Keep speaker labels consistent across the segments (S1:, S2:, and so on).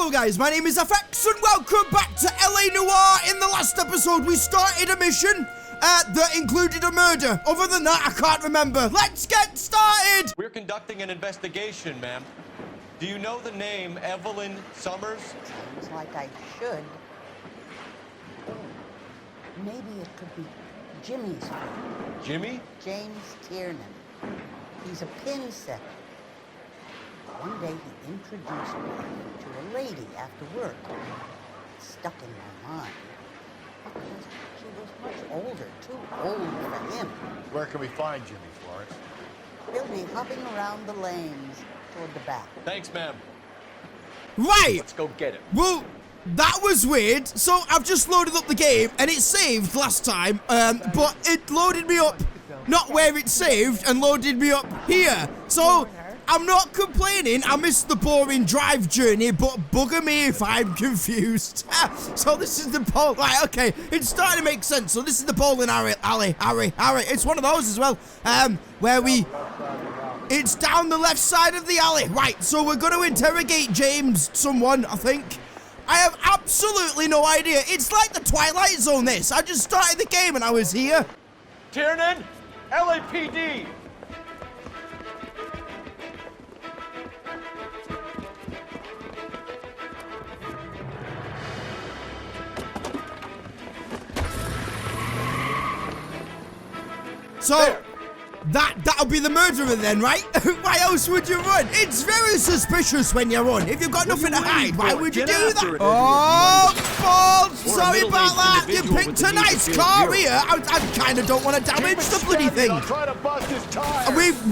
S1: Hello guys, my name is FX and welcome back to LA Noire. In the last episode we started a mission that included a murder. Other than that, I can't remember. Let's get started!
S2: We're conducting an investigation, ma'am. Do you know the name Evelyn Summers?
S3: Sounds like I should. Maybe it could be Jimmy's friend.
S2: Jimmy?
S3: James Tiernan. He's a pin setter. One day he introduced me to a lady after work. It stuck in my mind. Because she was much older, too old for him.
S4: Where can we find Jimmy, Florence?
S3: He'll be hopping around the lanes toward the back.
S2: Thanks, ma'am.
S1: Right!
S2: Let's go get him.
S1: Well, that was weird. So I've just loaded up the game and it saved last time, but it loaded me up not where it saved and loaded me up here. So I'm not complaining. I missed the boring drive journey, but bugger me if I'm confused. So this is the bowl. Right, okay. It's starting to make sense. So this is the bowling alley. It's one of those as well. Where it's down the left side of the alley. Right, so we're going to interrogate James someone, I think. I have absolutely no idea. It's like the Twilight Zone, this. I just started the game and I was here.
S2: Tiernan, LAPD.
S1: So, that'll be the murderer then, right? Why else would you run? It's very suspicious when you run. If you've got nothing to hide, why would you do that? Oh, balls! Sorry about that. You picked a nice car here. I kind of don't want to damage the bloody thing.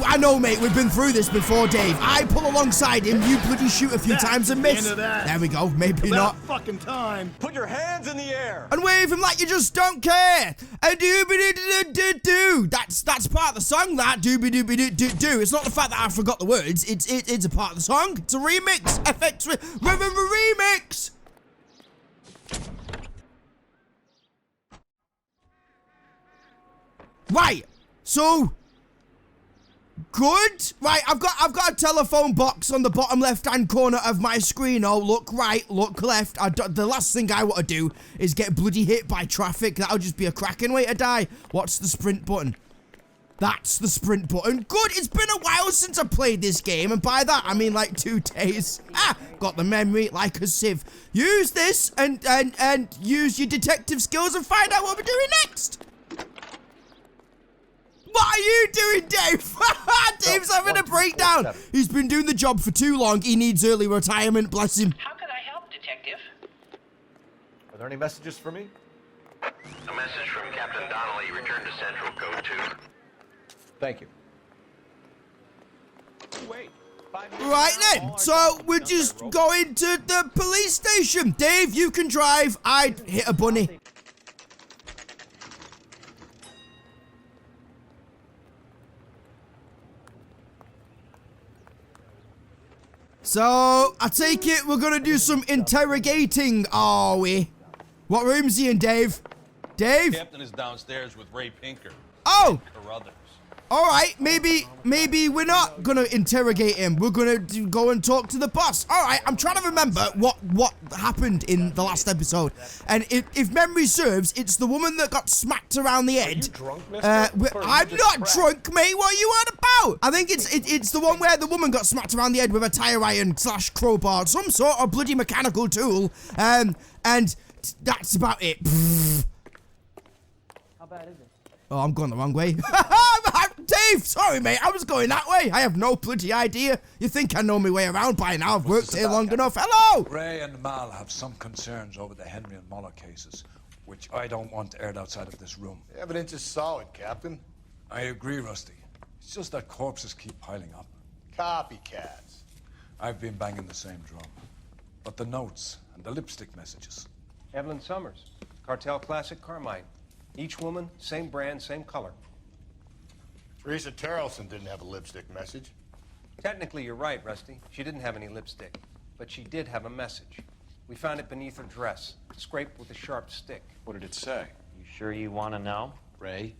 S1: I know, mate. We've been through this before, Dave. I pull alongside him. You bloody shoot a few times and miss. There we go. Maybe not.
S4: Fucking time.
S2: Put your hands in the air.
S1: And wave him like you just don't care. A doobie-doo-doo-doo-doo. That's part of the song, that doobie-dooby-doo-doo-doo. It's not the fact that I forgot the words. It's a part of the song. It's a remix. FX remix. Right. So good. Right, I've got a telephone box on the bottom left-hand corner of my screen. Oh, look right, look left. The last thing I want to do is get bloody hit by traffic. That'll just be a cracking way to die. What's the sprint button? That's the sprint button. Good. It's been a while since I played this game, and by that I mean like 2 days. Got the memory like a sieve. Use this and use your detective skills and find out what we're doing next. What are you doing, Dave? Dave's having a breakdown. He's been doing the job for too long. He needs early retirement. Bless him.
S5: How can I help, Detective?
S2: Are there any messages for me?
S6: A message from Captain Donnelly. Return to Central Code 2.
S2: Thank you. Wait.
S1: Right then, so we're just going to the police station. Dave, you can drive. I'd hit a bunny. So, I take it we're gonna do some interrogating, are we? What room's he in, Dave? Dave?
S7: Captain is downstairs with Ray Pinker.
S1: Oh!
S7: Carruthers.
S1: Alright, maybe we're not gonna interrogate him. We're gonna go and talk to the boss. Alright, I'm trying to remember what happened in the last episode. And if memory serves, it's the woman that got smacked around the head.
S2: Are you drunk, mister?
S1: I'm not drunk, mate. What are you on about? I think it's the one where the woman got smacked around the head with a tire iron / crowbar, some sort of bloody mechanical tool. And that's about it.
S5: How bad is it?
S1: Oh, I'm going the wrong way. Dave, sorry, mate. I was going that way. I have no bloody idea. You think I know my way around by now? I've worked here long enough. Hello!
S8: Ray and Mal have some concerns over the Henry and Muller cases, which I don't want aired outside of this room.
S4: The evidence is solid, Captain.
S8: I agree, Rusty. It's just that corpses keep piling up.
S4: Copycats.
S8: I've been banging the same drum. But the notes and the lipstick messages.
S9: Evelyn Summers, Cartel Classic Carmine. Each woman, same brand, same color.
S4: Teresa Terrelson didn't have a lipstick message.
S9: Technically, you're right, Rusty. She didn't have any lipstick, but she did have a message. We found it beneath her dress, scraped with a sharp stick.
S7: What did it say?
S5: You sure you want to know?
S7: Ray?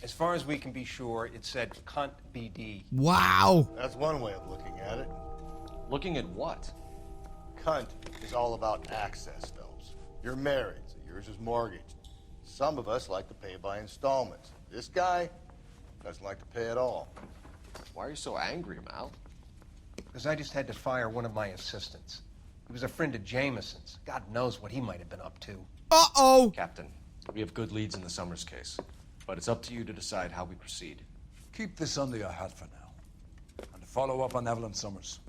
S9: As far as we can be sure, it said cunt BD.
S1: Wow.
S4: That's one way of looking at it.
S7: Looking at what?
S4: cunt is all about access, Phelps. You're married, so yours is mortgaged. Some of us like to pay by installments. This guy doesn't like to pay at all.
S2: Why are you so angry, Mal?
S9: Because I just had to fire one of my assistants. He was a friend of Jameson's. God knows what he might have been up to.
S1: Uh-oh.
S2: Captain, we have good leads in the Summers case, but it's up to you to decide how we proceed.
S8: Keep this under your hat for now. And to follow up on Evelyn Summers,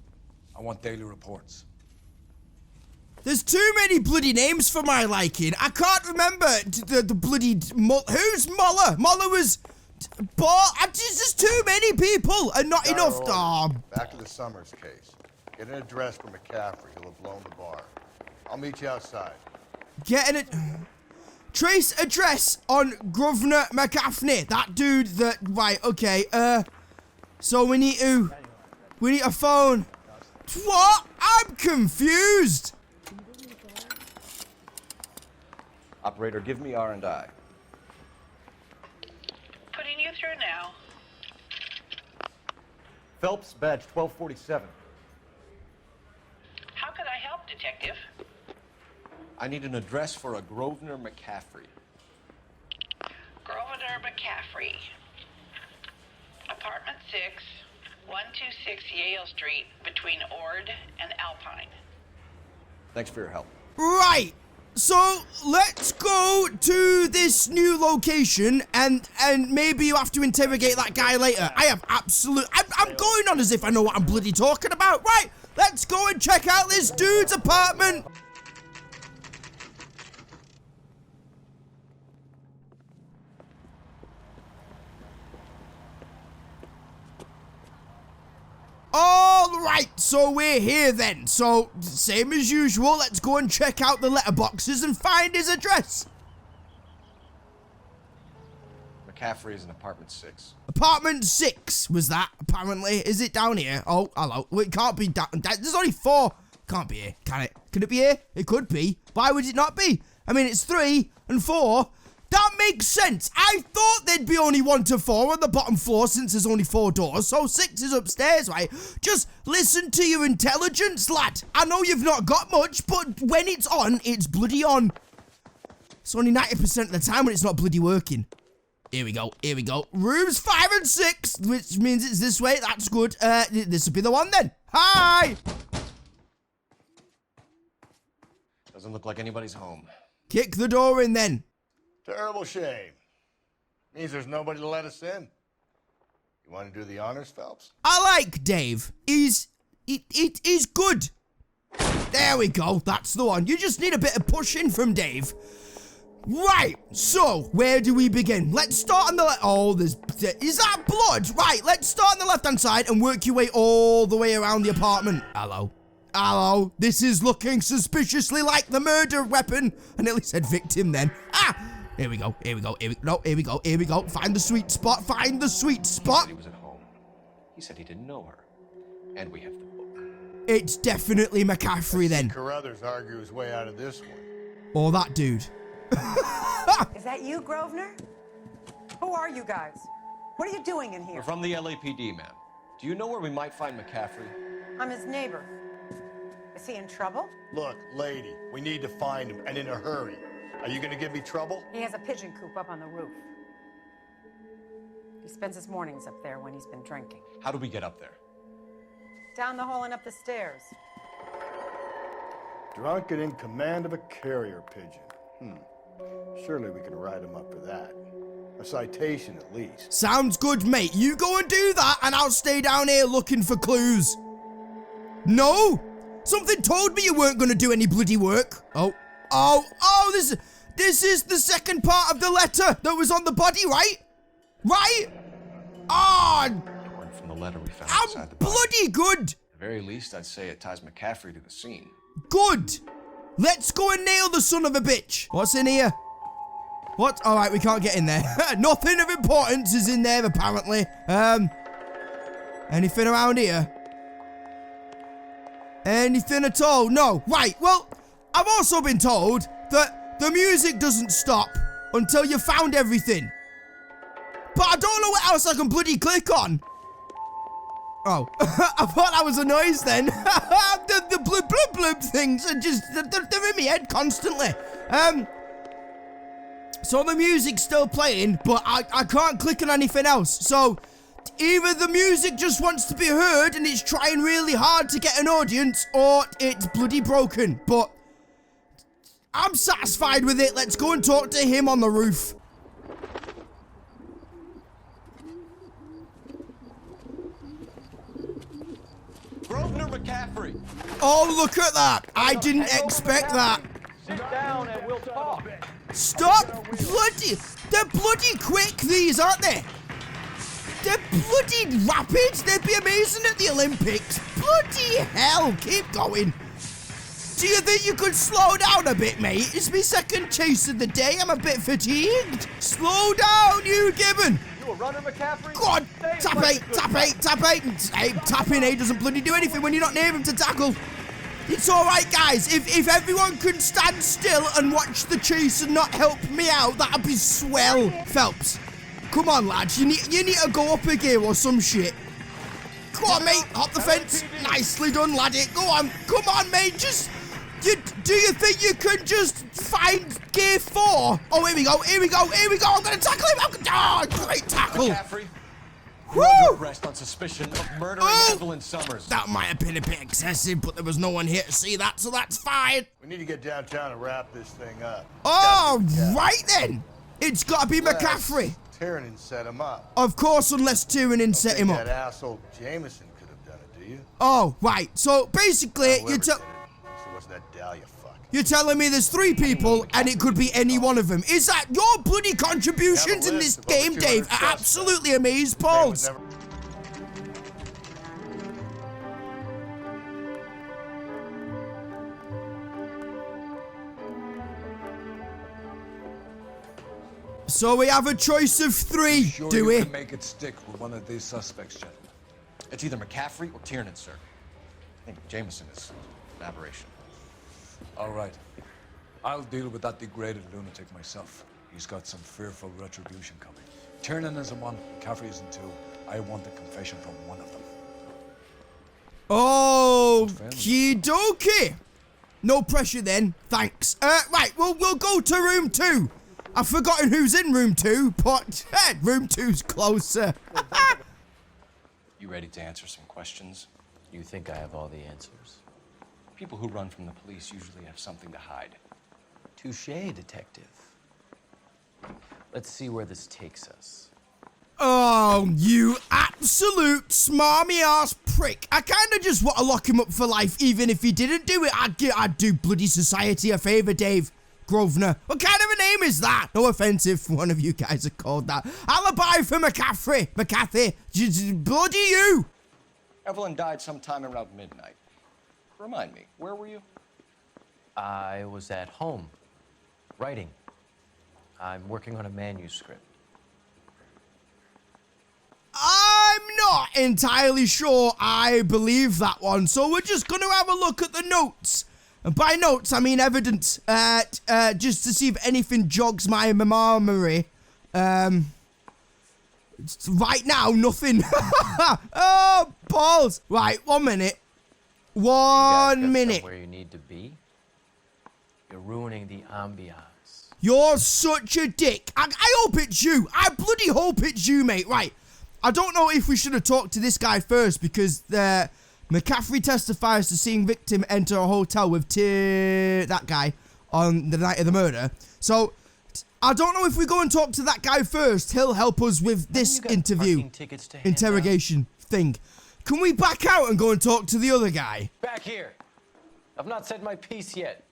S8: I want daily reports.
S1: There's too many bloody names for my liking. I can't remember the bloody... Who's Muller? Muller was... There's too many people and not enough... Oh.
S4: Back to the Summers case. Get an address for McCaffrey. He'll have blown the bar. I'll meet you outside.
S1: Getting it... Trace address on Governor McCaffrey. That dude that... Right, okay. So we need to... We need a phone. What? I'm confused.
S2: Operator, give me R&I.
S5: Putting you through now.
S2: Phelps, badge 1247.
S5: How could I help, Detective?
S2: I need an address for a Grosvenor McCaffrey.
S5: Grosvenor McCaffrey. Apartment 6, 126 Yale Street, between Ord and Alpine.
S2: Thanks for your help.
S1: Right. So let's go to this new location and maybe you have to interrogate that guy later. I have I'm going on as if I know what I'm bloody talking about. Right, let's go and check out this dude's apartment. Alright, so we're here then. So, same as usual, let's go and check out the letterboxes and find his address.
S2: McCaffrey is in apartment 6.
S1: Apartment 6 was that, apparently. Is it down here? Oh, hello. Well, it can't be down. There's only 4. Can't be here, can it? Can it be here? It could be. Why would it not be? I mean, it's 3 and 4. That makes sense. I thought there'd be only 1 to 4 on the bottom floor since there's only 4 doors, so 6 is upstairs, right? Just listen to your intelligence, lad. I know you've not got much, but when it's on, it's bloody on. It's only 90% of the time when it's not bloody working. Here we go, here we go. Rooms 5 and 6, which means it's this way. That's good. This will be the one then. Hi!
S2: Doesn't look like anybody's home.
S1: Kick the door in then.
S4: Terrible shame. Means there's nobody to let us in. You want to do the honors, Phelps?
S1: I like Dave. He's good. There we go. That's the one. You just need a bit of pushing from Dave. Right. So, where do we begin? Let's start on the left. Oh, is that blood? Right. Let's start on the left-hand side and work your way all the way around the apartment. Hello. Hello. This is looking suspiciously like the murder weapon. I nearly said victim then. Ah! Here we go, here we go, here we go, no, here we go, here we go. Find the sweet spot, find the sweet spot.
S2: He said he was at home. He said he didn't know her. And we have the book.
S1: It's definitely McCaffrey then.
S4: Carruthers argue his way out of this one.
S1: Or that dude.
S10: Is that you, Grosvenor? Who are you guys? What are you doing in here?
S2: We're from the LAPD, ma'am. Do you know where we might find McCaffrey?
S10: I'm his neighbor. Is he in trouble?
S4: Look, lady, we need to find him, and in a hurry. Are you gonna give me trouble?
S10: He has a pigeon coop up on the roof. He spends his mornings up there when he's been drinking.
S2: How do we get up there?
S10: Down the hall and up the stairs.
S4: Drunk and in command of a carrier pigeon. Surely we can write him up for that. A citation at least.
S1: Sounds good, mate. You go and do that, and I'll stay down here looking for clues. No? Something told me you weren't gonna do any bloody work. Oh, this is the second part of the letter that was on the body, right? Right? Oh,
S2: Torn from the letter we found
S1: I'm
S2: inside the body.
S1: bloody good.
S2: At the very least, I'd say it ties McCaffrey to the scene.
S1: Good. Let's go and nail the son of a bitch. What's in here? What? All right, we can't get in there. Nothing of importance is in there, apparently. Anything around here? Anything at all? No. Right, well, I've also been told that the music doesn't stop until you've found everything. But I don't know what else I can bloody click on. Oh, I thought that was a noise then. the blub blub blub things are just, they're in my head constantly. So the music's still playing, but I can't click on anything else. So either the music just wants to be heard and it's trying really hard to get an audience, or it's bloody broken. But I'm satisfied with it. Let's go and talk to him on the roof.
S2: Grosvenor McCaffrey.
S1: Oh, look at that. I didn't expect that.
S2: Sit down and we'll talk.
S1: Stop! Bloody... They're bloody quick, these, aren't they? They're bloody rapid. They'd be amazing at the Olympics. Bloody hell. Keep going. Do you think you could slow down a bit, mate? It's my second chase of the day. I'm a bit fatigued. Slow down, you Gibbon.
S2: You a runner, McCaffrey?
S1: Go on. Tap 8, tap 8, tap 8. Hey, tapping 8 doesn't bloody do anything when you're not near him to tackle. It's alright, guys. If everyone can stand still and watch the chase and not help me out, that'd be swell. Phelps, come on, lads. You need to go up a gear or some shit. Go on, mate. Hop the fence. Nicely done, laddie. Go on. Come on, mate. Do you think you can just find gear 4? Oh, here we go. Here we go. Here we go. I'm going to tackle him. Oh, great tackle.
S2: McCaffrey.
S1: Woo!
S2: You're under arrest on suspicion of murdering Evelyn Summers.
S1: That might have been a bit excessive, but there was no one here to see that, so that's fine.
S4: We need to get downtown and wrap this thing up.
S1: Oh, right then. It's got to be McCaffrey.
S4: Tiernan set him up.
S1: Of course, unless Tiernan set him up.
S4: That asshole Jameson could have done it, do you?
S1: Oh, right. So basically,
S4: So what's that Dahlia fuck?
S1: you're telling me there's 3 people and it could be any one of them. Is that your bloody contributions in this game, Dave? Are absolutely amazed, Pauls. So we have a choice of 3,
S8: Sure
S1: do
S8: you
S1: we?
S8: can make it stick with one of these suspects, gentlemen.
S2: It's either McCaffrey or Tiernan, sir. I think Jameson is an aberration.
S8: All right. I'll deal with that degraded lunatic myself. He's got some fearful retribution coming. Tiernan isn't one, McCaffrey isn't 2. I want a confession from one of them.
S1: Okie dokie. No pressure then, thanks. Right, we'll go to room 2. I've forgotten who's in room 2, but room 2's closer.
S2: You ready to answer some questions?
S11: You think I have all the answers?
S2: People who run from the police usually have something to hide.
S11: Touché, detective. Let's see where this takes us.
S1: Oh, you absolute smarmy ass prick. I kind of just want to lock him up for life, even if he didn't do it. I'd do bloody society a favor, Dave. Grosvenor. What kind of a name is that? No offense if one of you guys are called that. Alibi for McCaffrey. McCaffrey. Bloody you.
S2: Evelyn died sometime around midnight. Remind me, where were you?
S11: I was at home, writing. I'm working on a manuscript.
S1: I'm not entirely sure I believe that one, so we're just going to have a look at the notes. And by notes, I mean evidence, just to see if anything jogs my memory. Right now, nothing. Oh, balls. Right, 1 minute. 1 minute.
S11: Where you need to be. You're ruining the ambiance.
S1: You're such a dick. I hope it's you. I bloody hope it's you, mate. Right. I don't know if we should have talked to this guy first because McCaffrey testifies to seeing victim enter a hotel with that guy on the night of the murder. So I don't know if we go and talk to that guy first. He'll help us with this interview interrogation thing. Can we back out and go and talk to the other guy?
S11: Back here. I've not said my piece yet.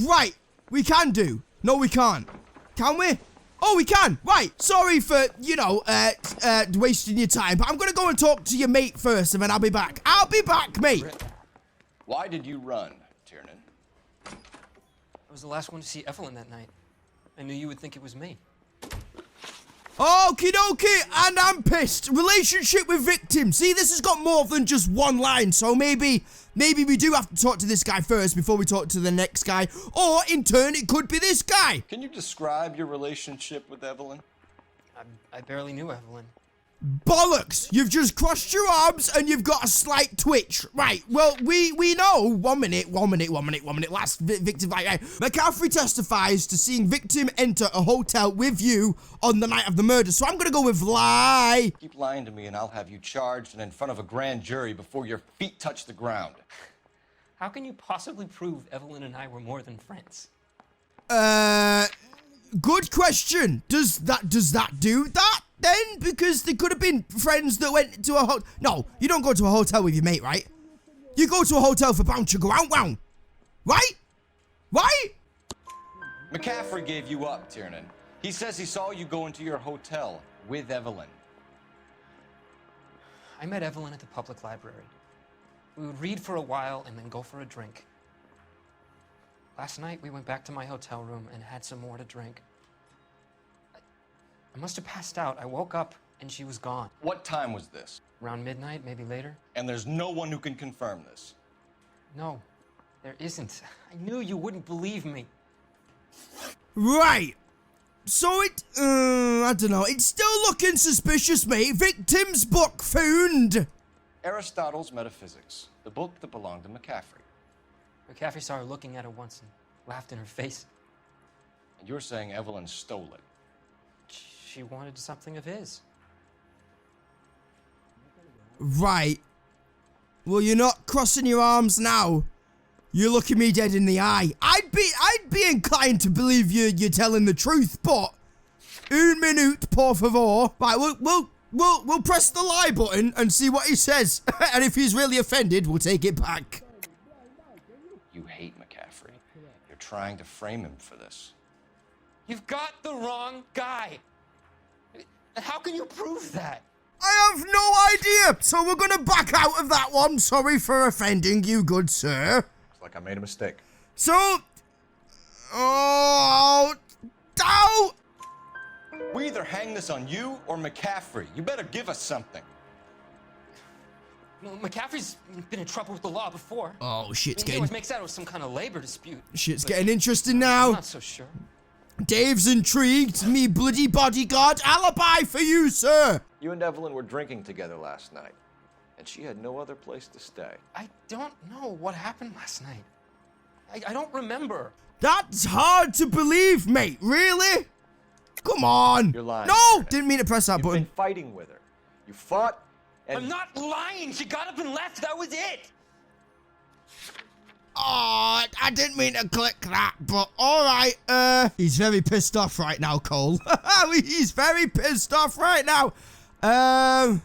S1: Right. We can do. No, we can't. Can we? Oh, we can. Right. Sorry for, wasting your time. But I'm going to go and talk to your mate first, and then I'll be back. I'll be back, mate.
S2: Why did you run, Tiernan?
S12: I was the last one to see Evelyn that night. I knew you would think it was me.
S1: Okie dokie, and I'm pissed. Relationship with victim. See, this has got more than just one line, so maybe we do have to talk to this guy first before we talk to the next guy. Or, in turn, it could be this guy.
S2: Can you describe your relationship with Evelyn?
S12: I barely knew Evelyn.
S1: Bollocks! You've just crossed your arms and you've got a slight twitch. Right, well, we know. One minute. Last victim, right. McCaffrey testifies to seeing victim enter a hotel with you on the night of the murder. So I'm gonna go with lie.
S2: Keep lying to me and I'll have you charged and in front of a grand jury before your feet touch the ground.
S12: How can you possibly prove Evelyn and I were more than friends?
S1: Good question. Does that do that then? Because they could have been friends that went to a hotel. No, you don't go to a hotel with your mate, right? You go to a hotel for bound to go out, wow. Right? Right?
S2: McCaffrey gave you up, Tiernan. He says he saw you go into your hotel with Evelyn.
S12: I met Evelyn at the public library. We would read for a while and then go for a drink. Last night, we went back to my hotel room and had some more to drink. I must have passed out. I woke up and she was gone.
S2: What time was this?
S12: Around midnight, maybe later.
S2: And there's no one who can confirm this.
S12: No, there isn't. I knew you wouldn't believe me.
S1: Right. So I don't know. It's still looking suspicious, mate. Victim's book found.
S2: Aristotle's Metaphysics, the book that belonged to McCaffrey.
S12: McCaffrey saw her looking at it once and laughed in her face.
S2: And you're saying Evelyn stole it?
S12: She wanted something of his.
S1: Right. Well, you're not crossing your arms now. You're looking me dead in the eye. I'd be inclined to believe you're telling the truth, but un minute, por favor. Right, we'll press the lie button and see what he says. And if he's really offended, we'll take it back.
S2: You hate McCaffrey. You're trying to frame him for this.
S12: You've got the wrong guy. How can you prove that?
S1: I have no idea, so we're gonna back out of that one. Sorry for offending you, good sir.
S7: Looks like I made a mistake.
S1: So, oh, doubt.
S2: We either hang this on you or McCaffrey. You better give us something.
S12: Well, McCaffrey's been in trouble with the law before.
S1: Oh, shit's
S12: He
S1: getting...
S12: always makes out it was some kind of labor dispute.
S1: Shit's getting interesting now.
S12: I'm not so sure.
S1: Dave's intrigued. Me bloody bodyguard alibi for you, sir.
S7: You and Evelyn were drinking together last night, and she had no other place to stay.
S12: I don't know what happened last night. I don't remember.
S1: That's hard to believe, mate. Really? Come on.
S7: You're lying.
S1: No, didn't mean to press that
S7: You've
S1: button.
S7: been fighting with her. You fought, and...
S12: I'm not lying. She got up and left. That was it.
S1: Oh, I didn't mean to click that, but alright, he's very pissed off right now, Cole. He's very pissed off right now. I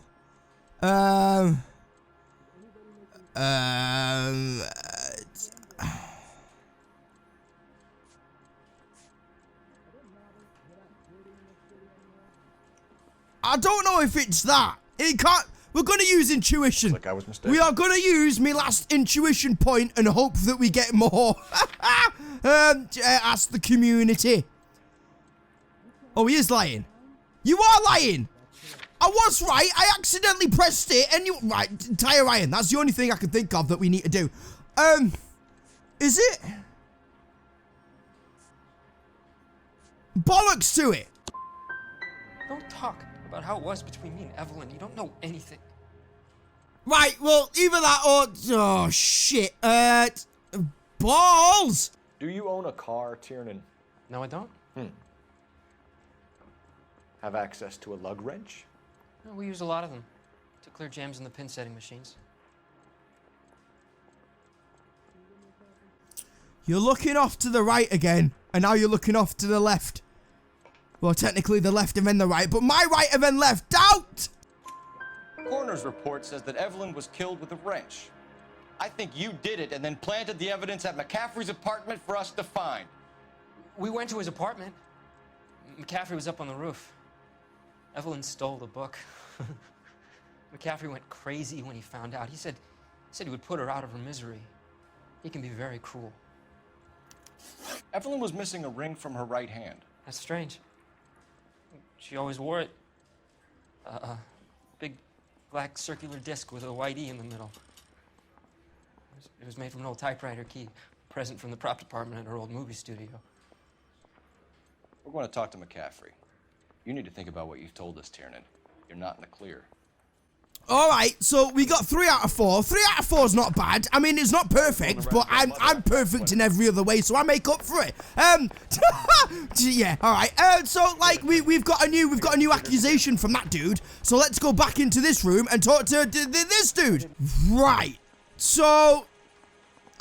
S1: don't know if it's that. It can't... We're gonna use intuition.
S7: Like I was mistaken.
S1: We are gonna use my last intuition point and hope that we get more. Ask the community. Oh, he is lying. You are lying. I was right. I accidentally pressed it and you... Right, tire iron. That's the only thing I can think of that we need to do. Is it? Bollocks to it.
S12: Don't talk about how it was between me and Evelyn. You don't know anything.
S1: Right, well, either that or... Oh, shit. Balls!
S7: Do you own a car, Tiernan?
S12: No, I don't.
S7: Have access to a lug wrench?
S12: No, we use a lot of them to clear jams in the pin setting machines.
S1: You're looking off to the right again, and now you're looking off to the left. Well, technically the left and then the right, but my right and then left. Doubt!
S2: Coroner's report says that Evelyn was killed with a wrench. I think you did it and then planted the evidence at McCaffrey's apartment for us to find.
S12: We went to his apartment. McCaffrey was up on the roof. Evelyn stole the book. McCaffrey went crazy when he found out. He said he would put her out of her misery. He can be very cruel.
S2: Evelyn was missing a ring from her right hand.
S12: That's strange. She always wore it. Big black circular disc with a white E in the middle. It was made from an old typewriter key, a present from the prop department at her old movie studio.
S2: We're going to talk to McCaffrey. You need to think about what you've told us, Tiernan. You're not in the clear.
S1: All right, so we got 3 out of 4. 3 out of 4 is not bad. I mean, it's not perfect, but I'm perfect in every other way, so I make up for it. Yeah, all right. So like we've got a new accusation from that dude. So let's go back into this room and talk to this dude. Right. So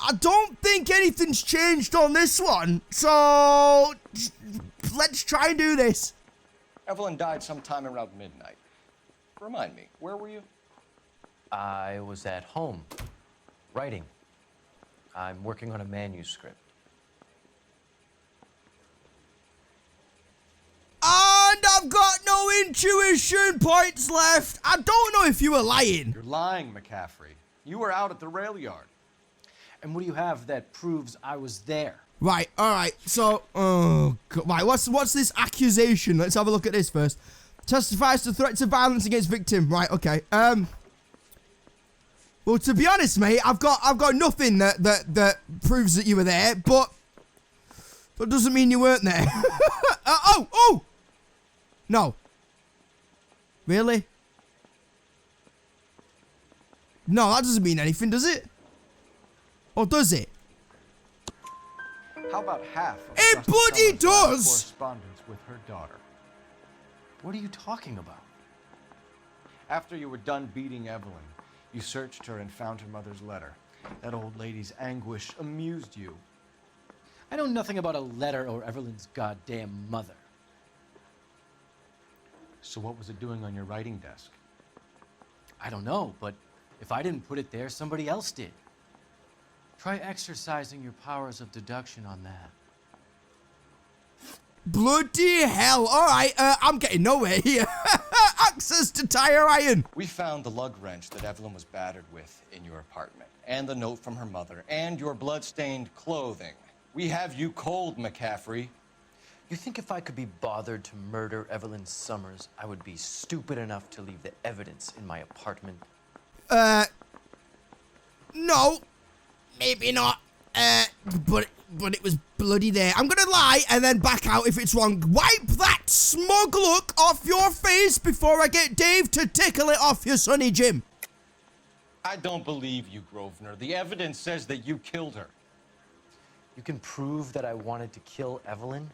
S1: I don't think anything's changed on this one. So let's try and do this.
S2: Evelyn died sometime around midnight. Remind me, where were you?
S11: I was at home, writing. I'm working on a manuscript.
S1: And I've got no intuition points left. I don't know if you were lying.
S7: You're lying, McCaffrey. You were out at the rail yard.
S11: And what do you have that proves I was there?
S1: Right, all right. So, right, what's this accusation? Let's have a look at this first. Testifies to threats of violence against victim. Right, okay. Well, to be honest, mate, I've got nothing that proves that you were there, but that doesn't mean you weren't there. Oh! No. Really? No, that doesn't mean anything, does it? Or does it?
S7: How about half of
S1: It bloody does!
S7: correspondence with her daughter?
S11: What are you talking about?
S7: After you were done beating Evelyn, you searched her and found her mother's letter. That old lady's anguish amused you.
S11: I know nothing about a letter or Evelyn's goddamn mother.
S7: So what was it doing on your writing desk?
S11: I don't know, but if I didn't put it there, somebody else did. Try exercising your powers of deduction on that.
S1: Bloody hell. All right, I'm getting nowhere here. Access to tire iron.
S2: We found the lug wrench that Evelyn was battered with in your apartment, and the note from her mother, and your blood-stained clothing. We have you cold, McCaffrey.
S11: You think if I could be bothered to murder Evelyn Summers, I would be stupid enough to leave the evidence in my apartment?
S1: No. Maybe not. But it was bloody there. I'm gonna lie and then back out if it's wrong. Wipe that smug look off your face before I get Dave to tickle it off your sonny Jim.
S2: I don't believe you, Grosvenor. The evidence says that you killed her.
S11: You can prove that I wanted to kill Evelyn?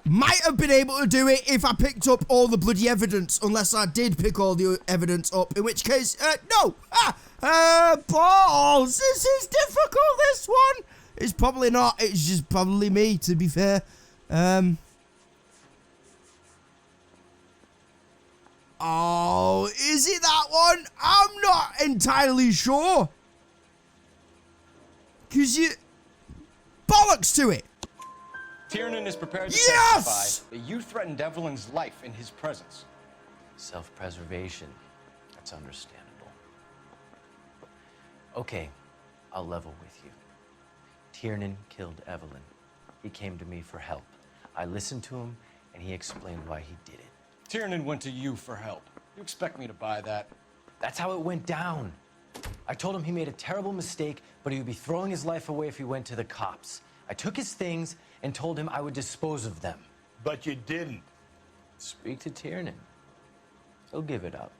S1: Might have been able to do it if I picked up all the bloody evidence, unless I did pick all the evidence up, in which case, no. Balls, this is difficult, this one. It's probably not, it's just probably me, to be fair. Oh, is it that one? I'm not entirely sure. Because bollocks to it.
S2: Tiernan is prepared to
S1: Yes!
S2: testify that you threatened Evelyn's life in his presence.
S11: Self-preservation. That's understandable. Okay, I'll level with you. Tiernan killed Evelyn. He came to me for help. I listened to him, and he explained why he did it.
S2: Tiernan went to you for help. You expect me to buy that?
S11: That's how it went down. I told him he made a terrible mistake, but he would be throwing his life away if he went to the cops. I took his things and told him I would dispose of them.
S4: But you didn't.
S11: Speak to Tiernan. He'll give it up.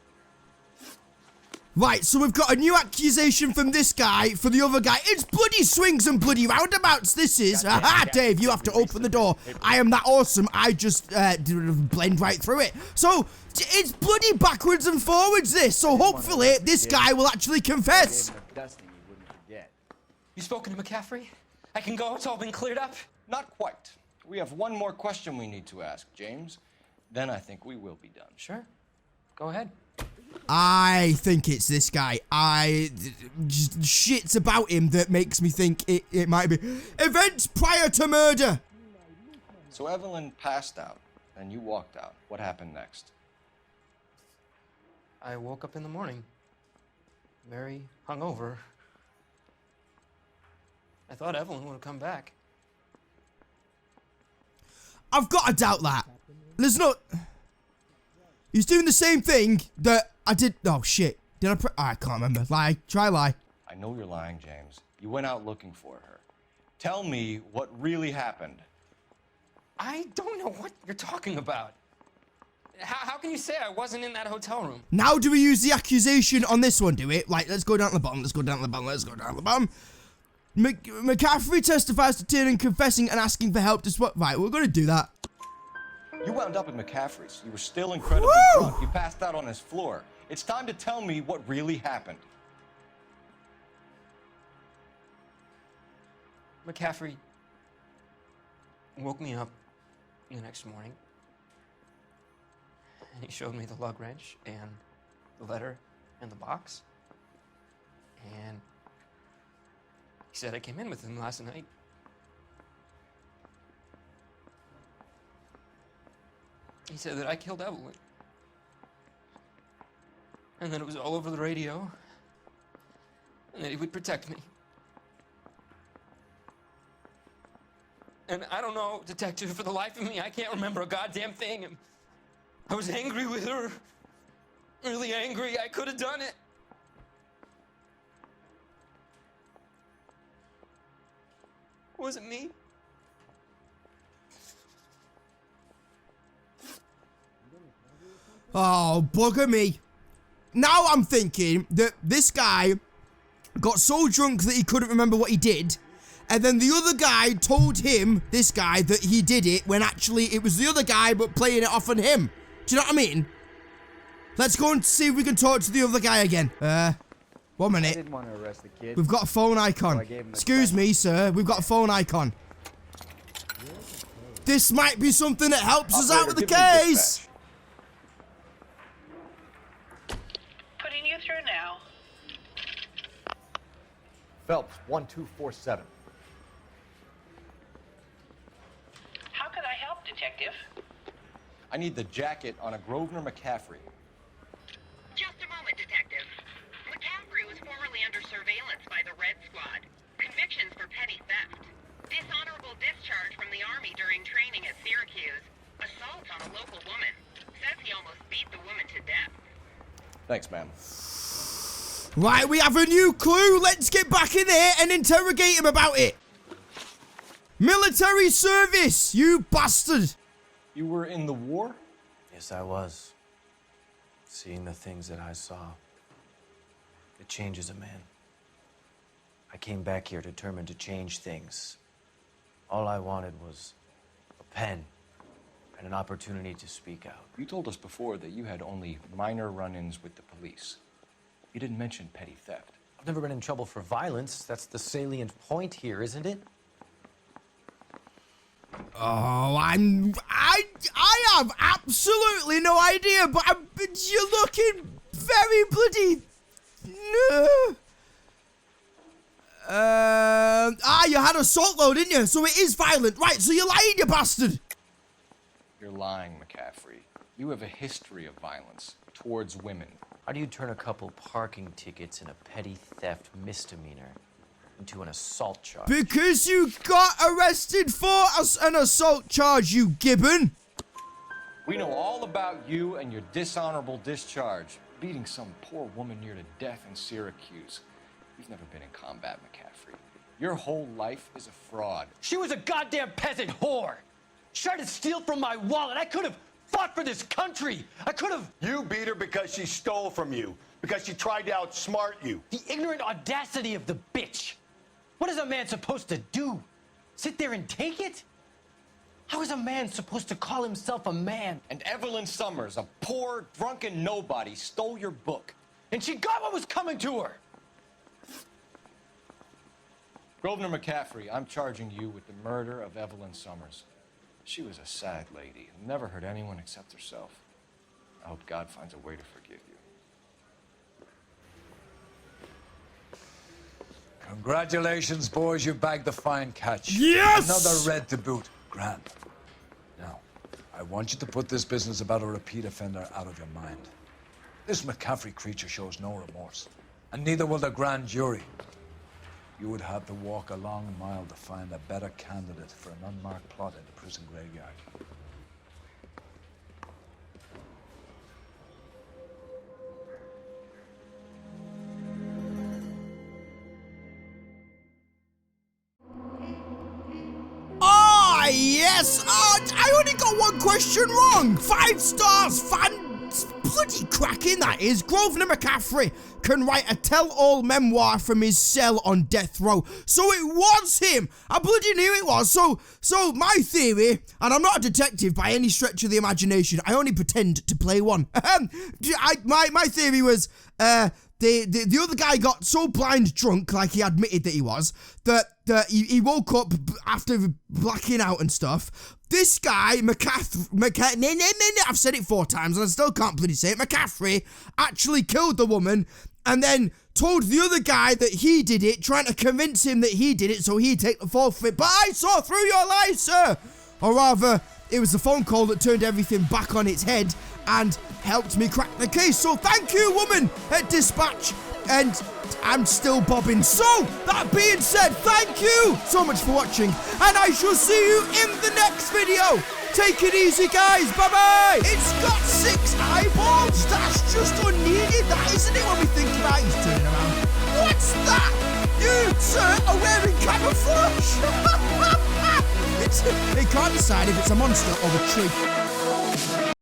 S1: Right, so we've got a new accusation from this guy for the other guy. It's bloody swings and bloody roundabouts, this is. Aha, Dave, you have to open the door. I am that awesome. I just blend right through it. So, it's bloody backwards and forwards, this. So hopefully, this guy will actually confess.
S12: You spoken to McCaffrey? I can go, it's all been cleared up?
S2: Not quite. We have one more question we need to ask, James. Then I think we will be done.
S12: Sure. Go ahead.
S1: I think it's this guy. Just shits about him that makes me think it might be. Events prior to murder.
S2: So Evelyn passed out, and you walked out. What happened next?
S12: I woke up in the morning, very hungover. I thought Evelyn would have come back.
S1: I've got to doubt that. There's no... He's doing the same thing that I did... Oh, shit. Did I... I can't remember. Lie. Try lie.
S2: I know you're lying, James. You went out looking for her. Tell me what really happened.
S12: I don't know what you're talking about. How can you say I wasn't in that hotel room?
S1: Now do we use the accusation on this one, do it? Like, let's go down to the bottom, let's go down to the bottom, let's go down to the bottom. McCaffrey testifies to Tiernan confessing and asking for help to swap. Right, we're gonna do that.
S2: You wound up at McCaffrey's. You were still incredibly drunk. You passed out on his floor. It's time to tell me what really happened.
S12: McCaffrey woke me up the next morning, and he showed me the lug wrench and the letter and the box, and he said I came in with him last night. He said that I killed Evelyn, and that it was all over the radio, and that he would protect me. And I don't know, detective, for the life of me, I can't remember a goddamn thing. And I was angry with her. Really angry. I could have done it. Was it me?
S1: Oh, bugger me. Now I'm thinking that this guy got so drunk that he couldn't remember what he did. And then the other guy told him, this guy, that he did it when actually it was the other guy but playing it off on him. Do you know what I mean? Let's go and see if we can talk to the other guy again. 1 minute.
S13: I didn't want to arrest the kid.
S1: We've got a phone icon. Excuse me, sir. We've got a phone icon. This might be something that helps us out with the case.
S5: Putting you through now.
S7: Phelps, 1247.
S5: How could I help, detective?
S2: I need the jacket on a Grosvenor McCaffrey.
S5: Just a moment, detective. McCaffrey was formerly under surveillance by the Red Squad. Convictions for petty theft. Dishonorable discharge from the Army during training at Syracuse. Assault on a local woman. Says he almost beat the woman to death.
S2: Thanks, ma'am.
S1: Right, we have a new clue. Let's get back in there and interrogate him about it. Military service, you bastard.
S2: You were in the war?
S11: Yes, I was. Seeing the things that I saw, it changes a man. I came back here determined to change things. All I wanted was a pen and an opportunity to speak out.
S2: You told us before that you had only minor run-ins with the police. You didn't mention petty theft.
S11: I've never been in trouble for violence. That's the salient point here, isn't it?
S1: Oh, I have absolutely no idea, but you're looking very bloody. You had assault though, didn't you? So it is violent, right? So you're lying, you bastard.
S2: You're lying, McCaffrey. You have a history of violence towards women.
S11: How do you turn a couple parking tickets and a petty theft misdemeanor into an assault charge?
S1: Because you got arrested for an assault charge, you gibbon.
S2: We know all about you and your dishonorable discharge. Beating some poor woman near to death in Syracuse. You've never been in combat, McCaffrey. Your whole life is a fraud.
S11: She was a goddamn peasant whore. She tried to steal from my wallet. I could have fought for this country. I could have.
S4: You beat her because she stole from you. Because she tried to outsmart you.
S11: The ignorant audacity of the bitch. What is a man supposed to do? Sit there and take it? How is a man supposed to call himself a man?
S2: And Evelyn Summers, a poor, drunken nobody, stole your book.
S11: And she got what was coming to her.
S2: Grosvenor McCaffrey, I'm charging you with the murder of Evelyn Summers. She was a sad lady who never hurt anyone except herself. I hope God finds a way to forgive you.
S8: Congratulations, boys. You bagged the fine catch.
S1: Yes!
S8: Another red to boot. Grand. Now, I want you to put this business about a repeat offender out of your mind. This McCaffrey creature shows no remorse, and neither will the grand jury. You would have to walk a long mile to find a better candidate for an unmarked plot in the prison graveyard.
S1: Oh, yeah! Yes! Oh, I only got one question wrong! 5 stars! Bloody cracking that is. Grosvenor McCaffrey can write a tell-all memoir from his cell on death row. So it was him. I bloody knew it was. So my theory, and I'm not a detective by any stretch of the imagination, I only pretend to play one. My theory was, the other guy got so blind drunk, like he admitted that he was, that he woke up after blacking out and stuff. This guy, I've said it 4 times and I still can't bloody say it, McCaffrey, actually killed the woman and then told the other guy that he did it, trying to convince him that he did it so he'd take the fall for it. But I saw through your lies, sir! Or rather, it was the phone call that turned everything back on its head and helped me crack the case. So thank you, woman at Dispatch. And I'm still bobbing. So, that being said, thank you so much for watching. And I shall see you in the next video. Take it easy, guys. Bye-bye. It's got 6 eyeballs. That's just unneeded, that, isn't it, when we think about it? He's turning around. What's that? You, sir, are wearing camouflage. He can't decide if it's a monster or a tree.